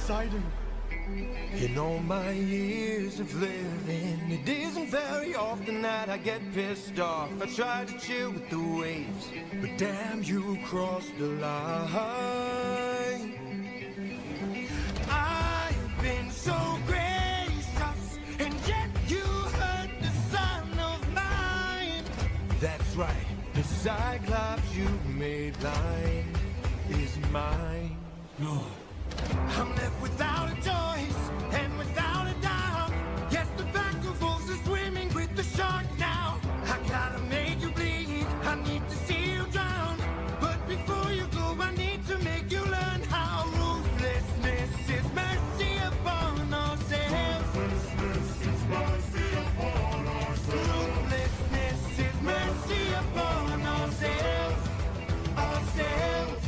exciting. In all my years of living, it isn't very often that I get pissed off. I try to chill with the waves, but damn, you crossed the line. I've been so gracious, and yet you hurt the son of mine. That's right, the Cyclops you made blind is mine. No. I'm left without a choice and without a doubt. Yes, the back of wolves are swimming with the shark now. I gotta make you bleed, I need to see you drown. But before you go, I need to make you learn how ruthlessness is mercy upon ourselves. Ruthlessness is mercy upon ourselves. Ruthlessness is mercy upon ourselves. Ourselves.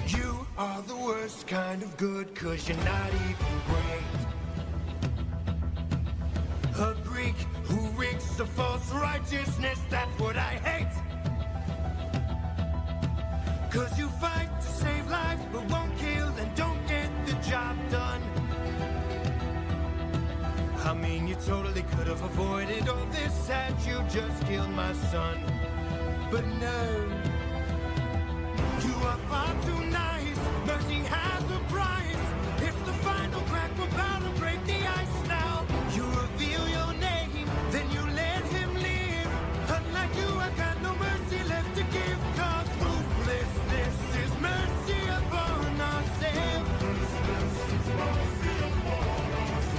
You are the worst kind of good, 'cause you're not even great. A Greek who reeks of false righteousness, that's what I hate. 'Cause you fight to save lives, but won't kill and don't get the job done. I mean, you totally could have avoided all this had you just killed my son. But no. You are far too nice. Mercy has a price. It's the final crack. We're about to break the ice now. You reveal your name, then you let him live. Unlike you, I've got no mercy left to give. 'Cause ruthlessness is mercy upon ourselves.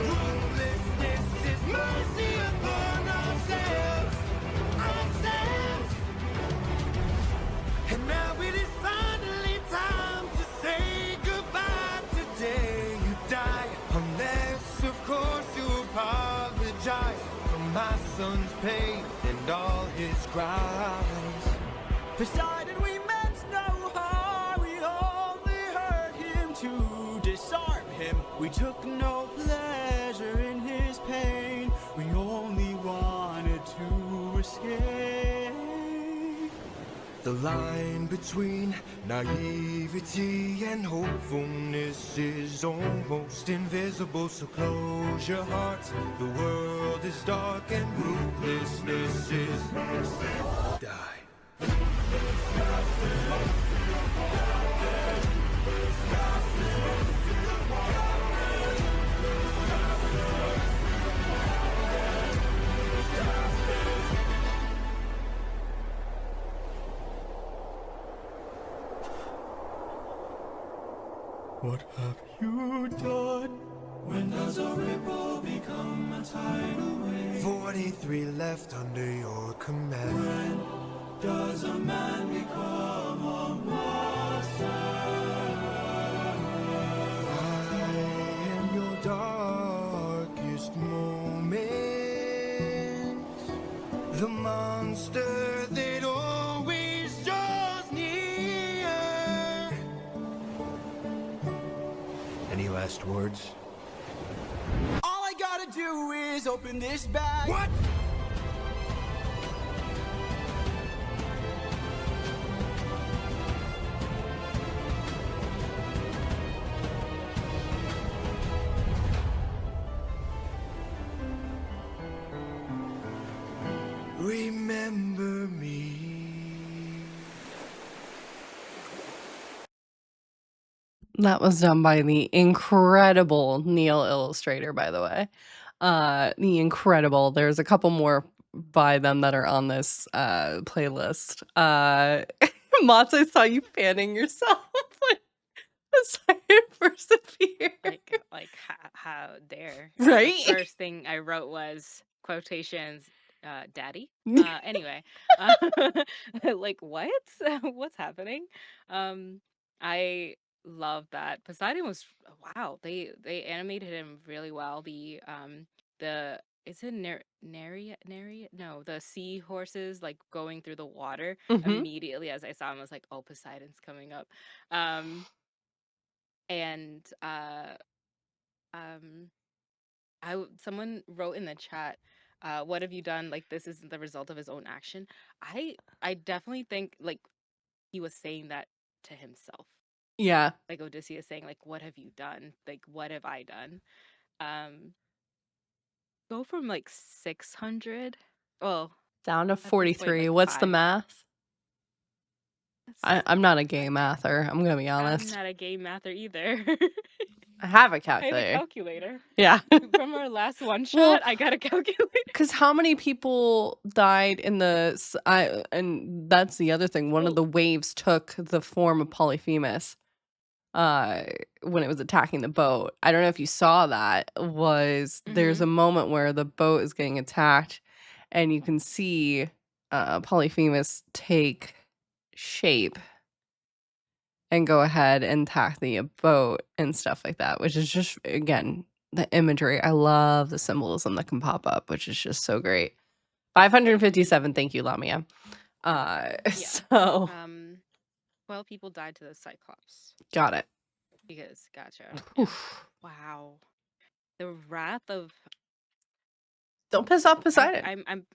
Ruthlessness is mercy upon ourselves. Ourselves. And now it is finally time to say goodbye. Today you die, unless of course you apologize for my son's pain and all his cries. Decided we meant no harm, we only hurt him to disarm him. We took no pleasure in his pain, we only wanted to escape. The line between naivety and hopefulness is almost invisible, so close your heart. The world is dark and ruthlessness is mercy. Die. What have you done? When does a ripple become a tidal wave? 43 left under your command. When does a man become a monster? I am your darkest moment. The monster that always draws near. Any last words? All I gotta do is open this bag. What? Remember me. That was done by the incredible Neil Illustrator, by the way. The incredible. There's a couple more by them that are on this playlist. Mott's, I saw you fanning yourself when the siren first appeared. Like how dare. Right? The first thing I wrote was quotations, daddy. Anyway, like what? What's happening? I love that. Poseidon was wow. They animated him really well. The is it Neria? No, the sea horses like going through the water. Mhm. Immediately as I saw him, I was like, oh, Poseidon's coming up. And someone wrote in the chat, what have you done? Like this isn't the result of his own action. I definitely think like he was saying that to himself. Yeah. Like Odysseus saying, like, what have you done? Like, what have I done? Um, go from like 600. Well, Down to at this point, 43. like What's the 5. math? That's I'm not a gay like, mather. I'm gonna be I'm honest. not a game mather either. I have a I have a calculator. calculator. Yeah. From our last one Well, shot, I got a calculator. because how many people died in and that's the other thing. One of Well, the waves took the form of Polyphemus uh when it was attacking the boat. I don't know if you saw that. There's a moment where the boat is getting attacked and you can see Polyphemus take shape and go ahead and attack the boat and stuff like that, which is just, again, the imagery. I love the symbolism that can pop up, which is just so great. 557, thank you, Lamia. yeah. So 12 people died to the Cyclops. got it. Because, gotcha. Yeah. Oof. Wow. The wrath of Don't piss off Poseidon. I'm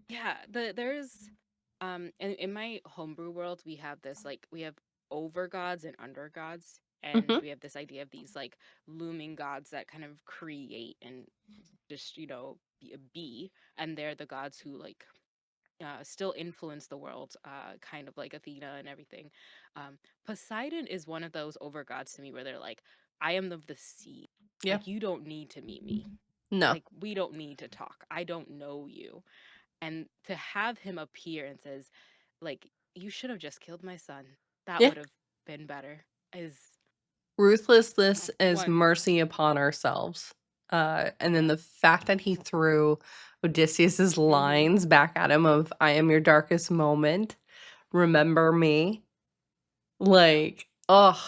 yeah, there's in my homebrew world we have this, like, we have over gods and under gods, and Mhm. we have this idea of these like looming gods that kind of create and just, be, and they're the gods who like still influence the world, kind of like Athena and everything. Poseidon is one of those over gods to me where they're like, I am of the sea. Yeah. Like, you don't need to meet me. No. Like, we don't need to talk. I don't know you. And to have him appear and says, like, you should have just killed my son. That Yeah. would have been better. Is Ruthlessness is one. mercy upon ourselves. And then Yeah. the fact that he threw Odysseus's lines back at him of "I am your darkest moment, remember me." Like, oh,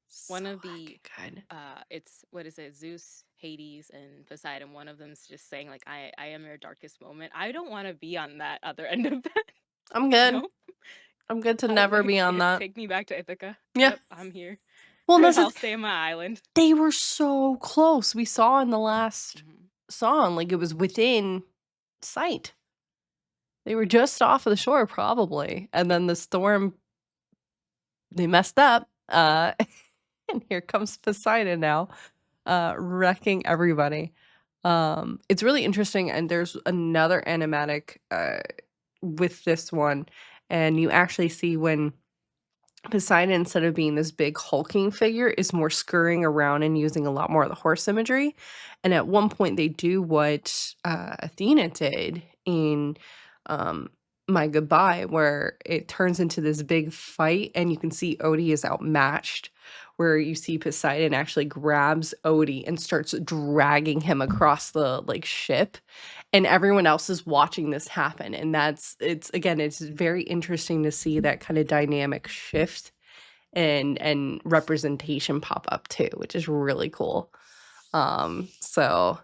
so One of the fucking good. it's, what is it, Zeus, Hades, and Poseidon. One of them's just saying like, I am your darkest moment. I don't want to be on that other end of that. I'm good. No. I'm good to never be on that. Take me back to Ithaca. Yeah. Yep, I'm here. Well, this I'll is stay on my island. they were so close. We saw in the last song, like it was within sight. They were just off of the shore, probably. And then the storm, they messed up. And here comes Poseidon now, wrecking everybody. It's really interesting. And there's another animatic with this one. And you actually see when Poseidon, instead of being this big hulking figure, is more scurrying around and using a lot more of the horse imagery. And at one point, they do what Athena did in My Goodbye, where it turns into this big fight, and you can see Odie is outmatched. Where you see Poseidon actually grabs Odie and starts dragging him across the ship, and everyone else is watching this happen, and it's very interesting to see that kind of dynamic shift and representation pop up too, which is really cool. So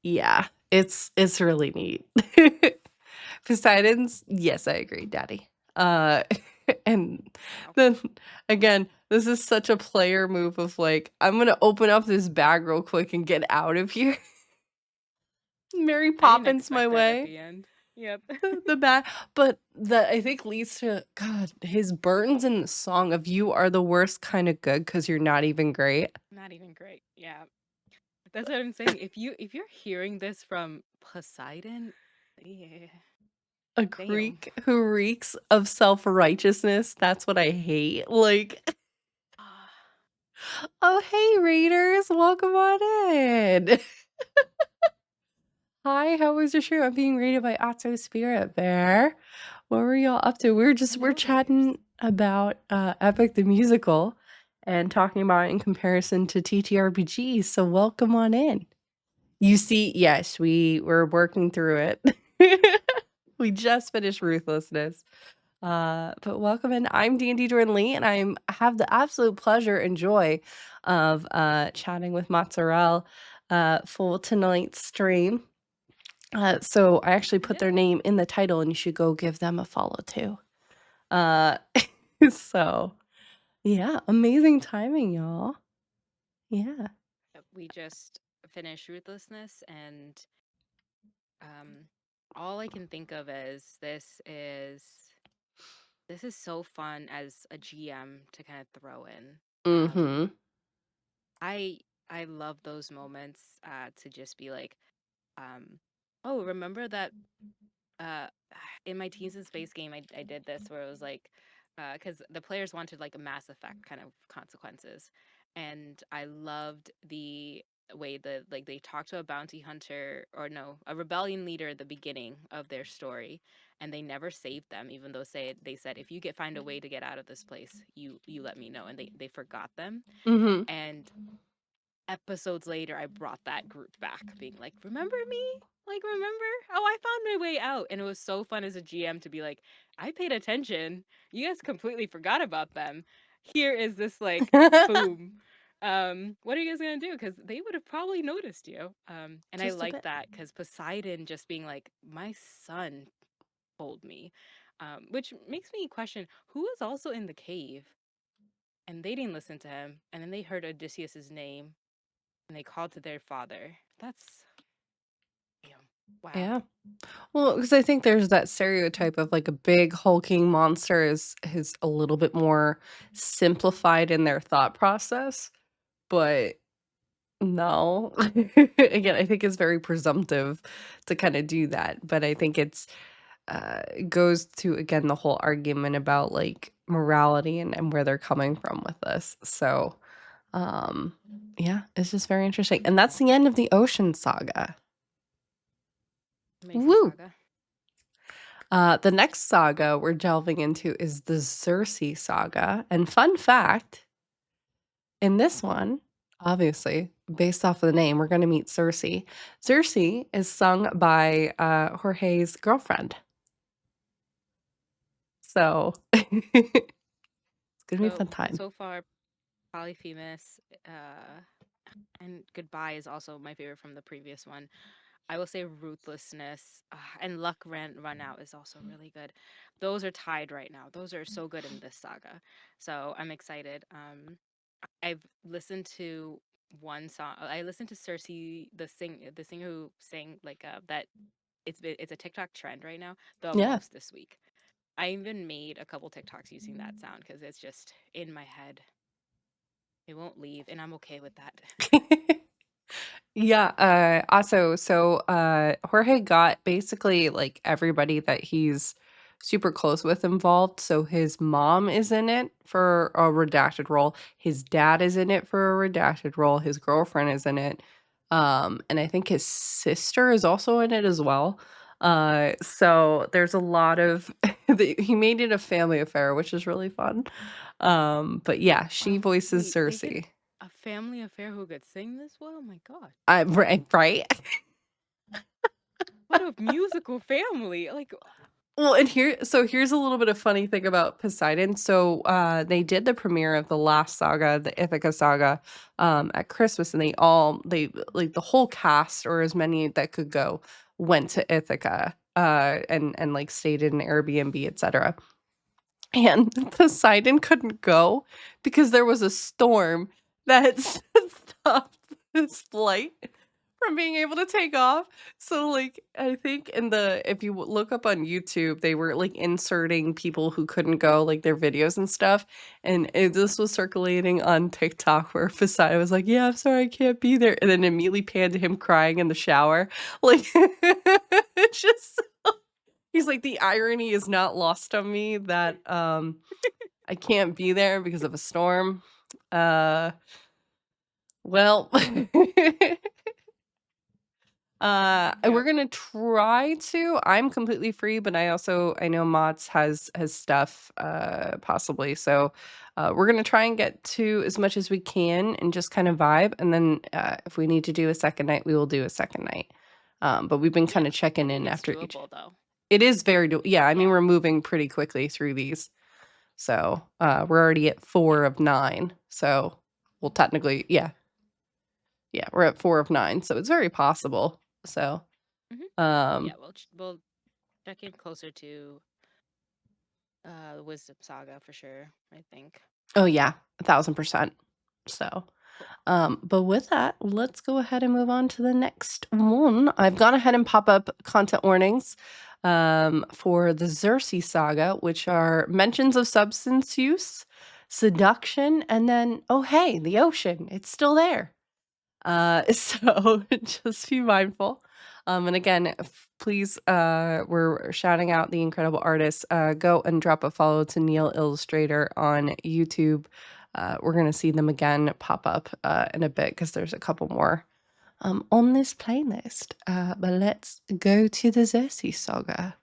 yeah, it's really neat. Poseidon's, yes, I agree, Daddy. And then again, this is such a player move of like, I'm gonna open up this bag real quick and get out of here. Mary I didn't Poppins my expect that at way. the end. Yep. The bag, but that I think leads to God, his burns in the song of "You are the worst kind of good because you're not even great." Not even great. Yeah. That's what I'm saying. If you're hearing this from Poseidon, yeah. A Damn. creek who reeks of self-righteousness. That's what I hate. Like, oh hey Raiders, welcome on in. Hi, how was your show? I'm being rated by Otto Spirit Bear. What were y'all up to? We're Hello, chatting about Epic the Musical and talking about it in comparison to TTRPGs. So welcome on in. You see, yes, we're working through it. We just finished Ruthlessness. But welcome in. I'm DNDJordanLea, and I have the absolute pleasure and joy of chatting with Mozzarelle for tonight's stream. So I actually put their name in the title, and you should go give them a follow too. So yeah, amazing timing, y'all. Yeah. We just finished Ruthlessness, and all I can think of is this is this is so fun as a GM to kind of throw in. Mm-hmm. I I love those moments to just be like, oh, remember that uh in my Teens in Space game I did this where it was like because the players wanted like a Mass Effect kind of consequences, and I loved the way that like they talked to a bounty hunter, or no, a rebellion leader at the beginning of their story, and they never saved them, even though they said if you find a way to get out of this place, you let me know, and they forgot them. Mm-hmm. And episodes later, I brought that group back, being like, "Remember me? Like, remember? Oh, I found my way out." And it was so fun as a GM to be like, "I paid attention. You guys completely forgot about them. Here is this like boom. What are you guys gonna do? Because they would have probably noticed you." And I Just a like bit. that because Poseidon just being like, "My son told me," which makes me question who was also in the cave, and they didn't listen to him, and then they heard Odysseus's name and they called to their father. That's damn. Wow. Yeah. Well, because I think there's that stereotype of like a big hulking monster is a little bit more simplified in their thought process, but no. Again, I think it's very presumptive to kind of do that, but I think it goes to again the whole argument about like morality and where they're coming from with this. So, um, yeah, it's just very interesting, and that's the end of the Ocean Saga. Amazing Woo! saga. The next saga we're delving into is the Circe saga. And fun fact, in this one, obviously, based off of the name, we're going to meet Circe. Circe is sung by Jorge's girlfriend. So it's going to be a fun So time. so far, Polyphemus, and Goodbye is also my favorite from the previous one. I will say Ruthlessness, and Luck Run Out is also really good. Those are tied right now. Those are so good in this saga. So I'm excited. I've listened to one song. I listened to Circe, the singer who sang like that. It's a TikTok trend right now. The Yeah. most this week. I even made a couple TikToks using that sound because it's just in my head. It won't leave, and I'm okay with that. Yeah, also, so, Jorge got basically, like, everybody that he's super close with involved, so his mom is in it for a redacted role, his dad is in it for a redacted role, his girlfriend is in it, and I think his sister is also in it as well, so there's a lot of he made it a family affair, which is really fun, but yeah, she voices Wait, they Circe. get a family affair who could sing this well? Oh my god. Right? What a musical family. Like, Well, and here's a little bit of funny thing about Poseidon. So, they did the premiere of the last saga, the Ithaca saga, at Christmas, and they like the whole cast or as many that could go went to Ithaca, and like stayed in an Airbnb, etc. And Poseidon couldn't go because there was a storm that stopped his flight from being able to take off. So, like, I think if you look up on YouTube, they were like inserting people who couldn't go, like their videos and stuff. And this was circulating on TikTok where Poseidon was like, "Yeah, I'm sorry, I can't be there," and then immediately panned to him crying in the shower. Like, it's just he's like, the irony is not lost on me that I can't be there because of a storm. Uh, well, we're yep. gonna try to. I'm completely free, but I know Mott's has stuff possibly. So we're gonna try and get to as much as we can and just kind of vibe. And then if we need to do a second night, we will do a second night. But we've been kind Yeah. of I checking think in it's after each. doable though. It is very yeah, I mean Yeah. we're moving pretty quickly through these. So we're already at Yeah. 4 of 9. So we'll technically yeah, we're at 4 of 9. So it's very possible. So hmm um Yeah, we'll check in closer to the Wisdom Saga for sure, I think. oh yeah, 1,000%. So Cool. but with that, let's go ahead and move on to the next one. I've gone ahead and pop up content warnings. for the Xerxes Saga, which are mentions of substance use, seduction, and then, oh, hey, the ocean, it's still there. So just be mindful. And again, please, we're shouting out the incredible artists. Go and drop a follow to Neil Illustrator on YouTube. We're going to see them again pop up in a bit because there's a couple more on this playlist. But let's go to the Xerxes Saga.